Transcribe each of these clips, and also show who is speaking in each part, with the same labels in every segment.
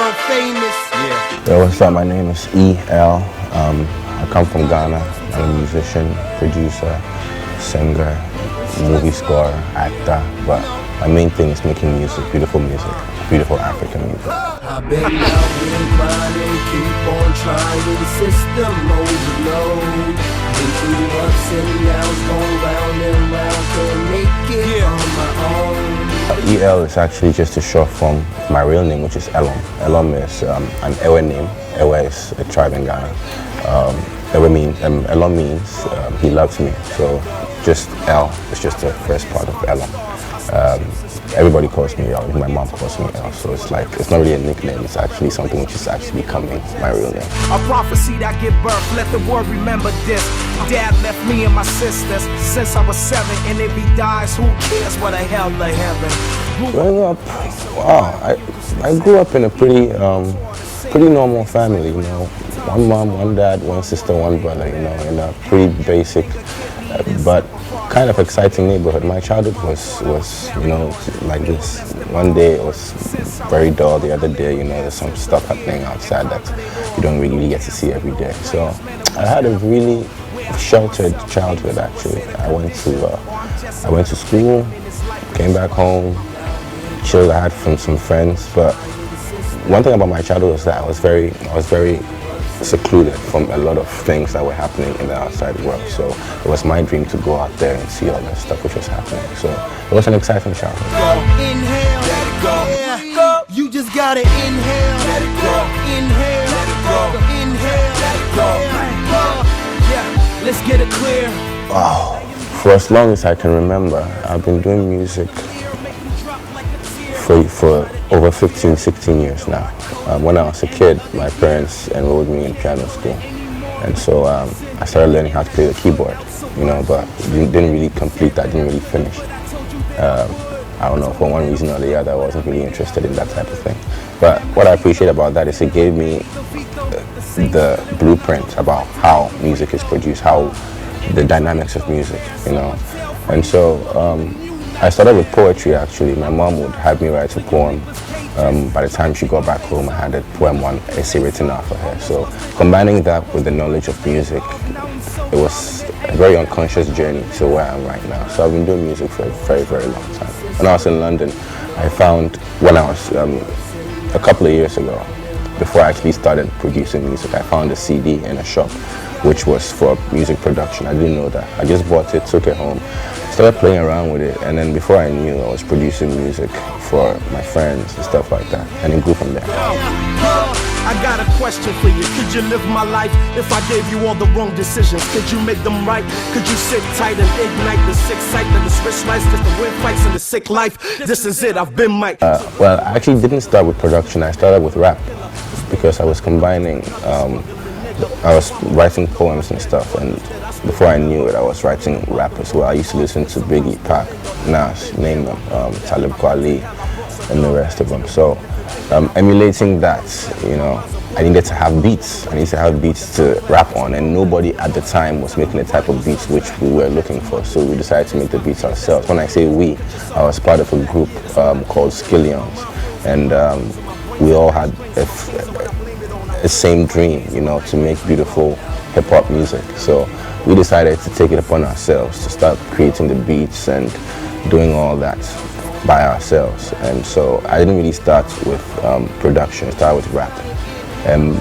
Speaker 1: world famous.
Speaker 2: Yo, what's up? My name is E.L. I come from Ghana. I'm a musician, producer, singer, movie scorer, actor, but my main thing is making music, beautiful African music.
Speaker 1: I've been out here grinding, keep on trying, the system overload. Been through ups and downs, going round and round, can't make it on my own.
Speaker 2: EL is actually just a short form of my real name, which is Elom. Elom is an Ewe name. Ewe is a tribe in Ghana. Elom means he loves me. So just El is just the first part of Elom. Everybody calls me El. My mom calls me El. So it's like, it's not really a nickname. It's actually something which is actually becoming my real name.
Speaker 3: A prophecy that give birth, let the world remember this. Dad left me and my sisters since I was 7, and if he dies, who cares what the hell to heaven?
Speaker 2: Growing up, wow, I grew up in a pretty normal family, you know. One mom, one dad, one sister, one brother, you know, in a pretty basic, but kind of exciting neighborhood. My childhood was, you know, like this. One day it was very dull. The other day, you know, there's some stuff happening outside that you don't really get to see every day. So I had a really sheltered childhood, actually. I went to school, came back home, chilled. I had some friends, but one thing about my childhood was that I was very secluded from a lot of things that were happening in the outside world. So it was my dream to go out there and see all that stuff which was happening. So it was an exciting childhood.
Speaker 1: Inhale, let it go. Yeah. You just gotta inhale, let it go. Inhale, let it go. Inhale, let it go.
Speaker 3: Yeah, let's get it clear.
Speaker 2: Wow. For as long as I can remember, I've been doing music for over 15, 16 years now. When I was a kid, my parents enrolled me in piano school. And so I started learning how to play the keyboard, you know, but didn't really complete that, didn't really finish. I don't know, for one reason or the other, I wasn't really interested in that type of thing. But what I appreciate about that is it gave me the blueprint about how music is produced, how the dynamics of music, you know. And so I started with poetry, actually. My mom would have me write a poem. By the time she got back home, I had a poem, one essay written out for her. So combining that with the knowledge of music, it was a very unconscious journey to where I am right now. So I've been doing music for a very, very long time. When I was in London, a couple of years ago, before I actually started producing music, I found a CD in a shop which was for music production. I didn't know that. I just bought it, took it home, started playing around with it, and then before I knew, I was producing music for my friends and stuff like that, and it grew from there.
Speaker 3: I got a question for you. Could you live my life if I gave you all the wrong decisions? Could you make them right? Could you sit tight and ignite the sick sight that the switch lights, just the win fights in the sick life? This is it, I've been Mike.
Speaker 2: Well, I actually didn't start with production. I started with rap because I was combining, I was writing poems and stuff, and before I knew it, I was writing rap as well. I used to listen to Biggie, Pac, Nas, name them, Talib Kweli, and the rest of them. So emulating that, you know, I needed to have beats. I needed to have beats to rap on, and nobody at the time was making the type of beats which we were looking for. So we decided to make the beats ourselves. When I say we, I was part of a group called Skillions, and we all had a same dream, you know, to make beautiful hip-hop music. So we decided to take it upon ourselves to start creating the beats and doing all that by ourselves. And so I didn't really start with production. I started with rap. And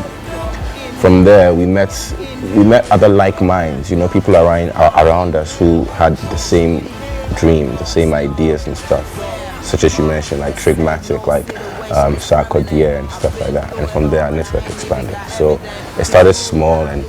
Speaker 2: from there, we met other like minds, you know, people around us who had the same dream, the same ideas and stuff, such as you mentioned, like Trigmatic, like Sarkodie and stuff like that. And from there, our network expanded. So it started small and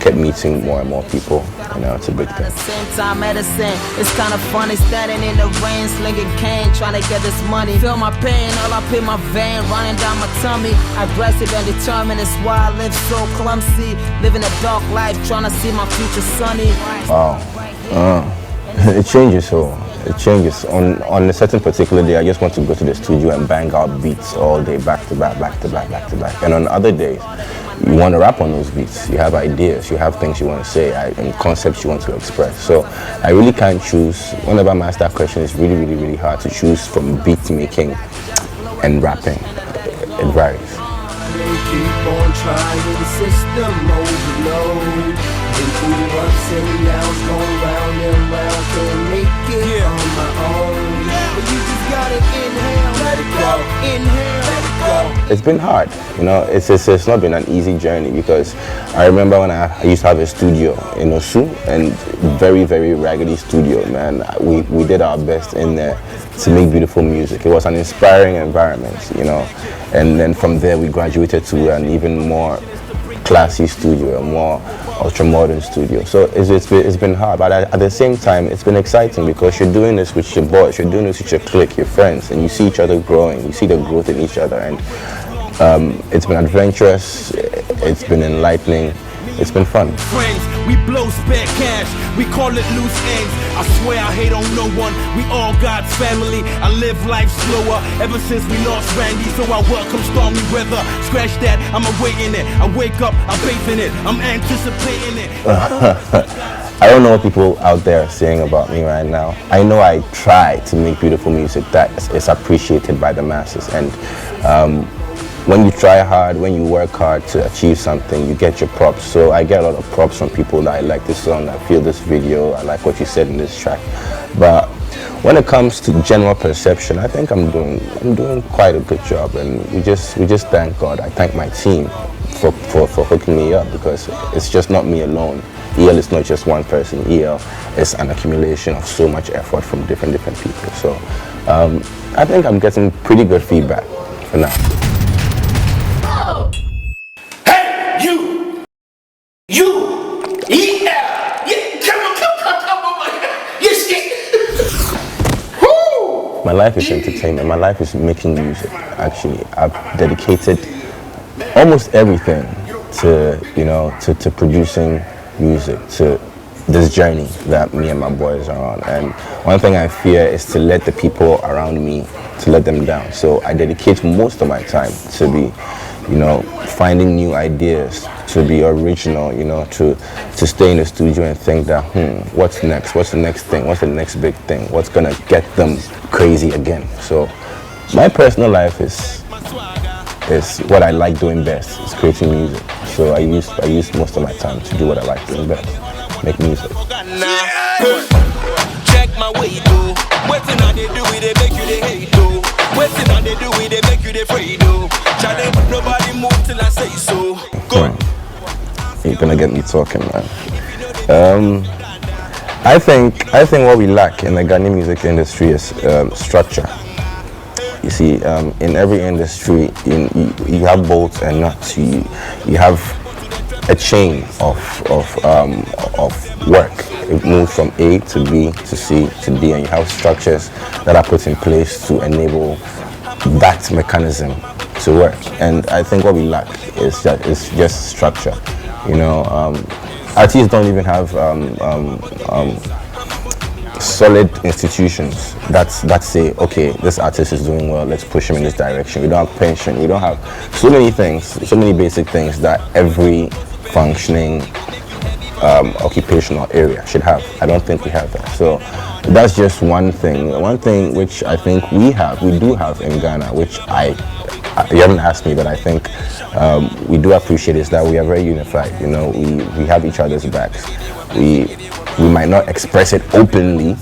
Speaker 2: kept meeting more and more people. You know, it's a big thing.
Speaker 4: Same time medicine. It's kind of funny standing in the rain, slinging cane, trying to get this money. Feel my pain, all up in my vein, running down my tummy. Aggressive and determined, it's why I live so clumsy. Living a dark life, trying to see my future sunny.
Speaker 2: Wow. It changes, so it changes. On a certain particular day, I just want to go to the studio and bang out beats all day, back to back, back to back, back to back. And on other days, you want to rap on those beats. You have ideas, you have things you want to say, and concepts you want to express. So I really can't choose. Whenever I'm asked that question, it's really, really, really hard to choose from beat making and rapping. it varies.
Speaker 1: They keep on trying, system overload. Been through ups and downs, going round and round, can't make it on my own. But you just gotta inhale, let it go, inhale, let it go.
Speaker 2: It's been hard, you know. It's not been an easy journey, because I remember when I used to have a studio in Osu, and very, very raggedy studio, man. We did our best in there to make beautiful music. It was an inspiring environment, you know. And then from there we graduated to an even more classy studio, a more ultra-modern studio. So it's been hard, but at the same time, it's been exciting, because you're doing this with your boys, you're doing this with your clique, your friends, and you see each other growing, you see the growth in each other, and it's been adventurous, it's been enlightening, it's been fun.
Speaker 3: Friends, we blow spare cash, we call it loose ends. I swear I hate on no one, we all God's family. I live life slower ever since we lost Randy, so I welcome stormy weather. Scratch that, I'm awaiting it. I wake up, I'm bathing it, I'm anticipating it.
Speaker 2: I don't know what people out there are saying about me right now. I know I try to make beautiful music that is appreciated by the masses, and when you try hard, when you work hard to achieve something, you get your props. So I get a lot of props from people that I like this song, I feel this video, I like what you said in this track. But when it comes to general perception, I think I'm doing quite a good job, and we just thank God. I thank my team for hooking me up, because it's just not me alone. EL is not just one person. EL is an accumulation of so much effort from different people. So I think I'm getting pretty good feedback for now. My life is entertainment. My life is making music. Actually, I've dedicated almost everything to, you know, to producing music, to this journey that me and my boys are on. And one thing I fear is to let the people around me, to let them down. So I dedicate most of my time to be, you know, finding new ideas, to be original, you know, to stay in the studio and think that, what's next? What's the next thing? What's the next big thing? What's gonna get them crazy again? So my personal life is what I like doing best. It's creating music. So I use most of my time to do what I like doing best, make music.
Speaker 5: Check my way though. Waiting on they do it, they make you they hate though. Waiting on they do it, they make you they afraid though. Challenge, nobody move till I say so. Go.
Speaker 2: You're gonna get me talking, man. I think what we lack in the Ghanaian music industry is structure. You see, in every industry, you have bolts and nuts. You have a chain of work. It moves from A to B to C to D, and you have structures that are put in place to enable that mechanism to work. And I think what we lack is just structure. You know, artists don't even have solid institutions that say, okay, this artist is doing well, let's push him in this direction. We don't have pension, we don't have so many things, so many basic things that every functioning occupational area should have. I don't think we have that. So that's just one thing. One thing which I think we do have in Ghana, which you haven't asked me, but I think we do appreciate, is that we are very unified. You know, we have each other's backs. We might not express it openly,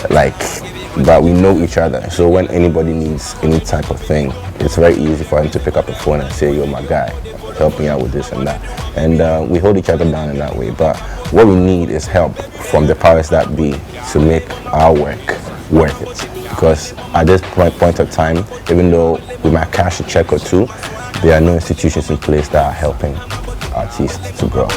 Speaker 2: but we know each other. So when anybody needs any type of thing, it's very easy for him to pick up the phone and say, "Yo, my guy, help me out with this and that." And we hold each other down in that way. But what we need is help from the powers that be to make our work worth it. Because at this point of time, even though we might cash a check or two, there are no institutions in place that are helping artists to grow.